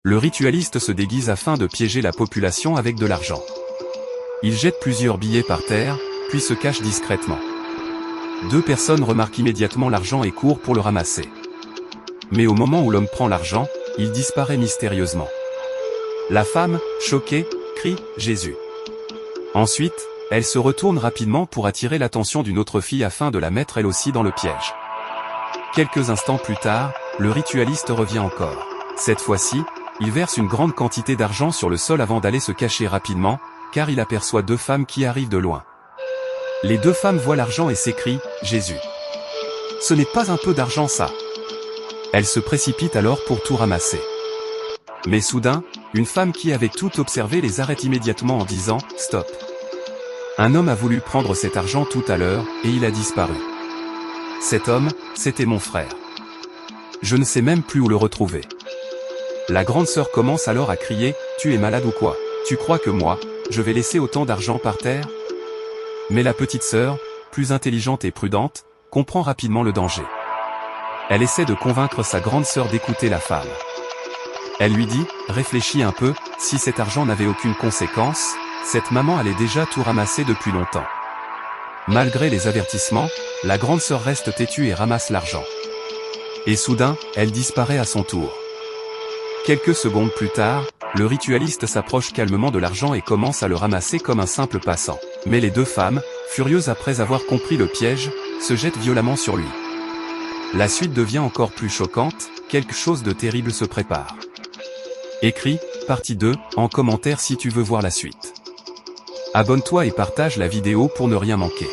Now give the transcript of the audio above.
Le ritualiste se déguise afin de piéger la population avec de l'argent. Il jette plusieurs billets par terre, puis se cache discrètement. Deux personnes remarquent immédiatement l'argent et courent pour le ramasser. Mais au moment où l'homme prend l'argent, il disparaît mystérieusement. La femme, choquée, crie « Jésus ». Ensuite, elle se retourne rapidement pour attirer l'attention d'une autre fille afin de la mettre elle aussi dans le piège. Quelques instants plus tard, le ritualiste revient encore. Cette fois-ci, il verse une grande quantité d'argent sur le sol avant d'aller se cacher rapidement, car il aperçoit deux femmes qui arrivent de loin. Les deux femmes voient l'argent et s'écrient « Jésus ». Ce n'est pas un peu d'argent ça. Elles se précipitent alors pour tout ramasser. Mais soudain, une femme qui avait tout observé les arrête immédiatement en disant « Stop ». Un homme a voulu prendre cet argent tout à l'heure, et il a disparu. Cet homme, c'était mon frère. Je ne sais même plus où le retrouver. La grande sœur commence alors à crier « Tu es malade ou quoi? Tu crois que moi, je vais laisser autant d'argent par terre ?» Mais la petite sœur, plus intelligente et prudente, comprend rapidement le danger. Elle essaie de convaincre sa grande sœur d'écouter la femme. Elle lui dit « Réfléchis un peu, si cet argent n'avait aucune conséquence, cette maman allait déjà tout ramasser depuis longtemps. » Malgré les avertissements, la grande sœur reste têtue et ramasse l'argent. Et soudain, elle disparaît à son tour. Quelques secondes plus tard, le ritualiste s'approche calmement de l'argent et commence à le ramasser comme un simple passant. Mais les deux femmes, furieuses après avoir compris le piège, se jettent violemment sur lui. La suite devient encore plus choquante, quelque chose de terrible se prépare. Écris, partie 2, en commentaire si tu veux voir la suite. Abonne-toi et partage la vidéo pour ne rien manquer.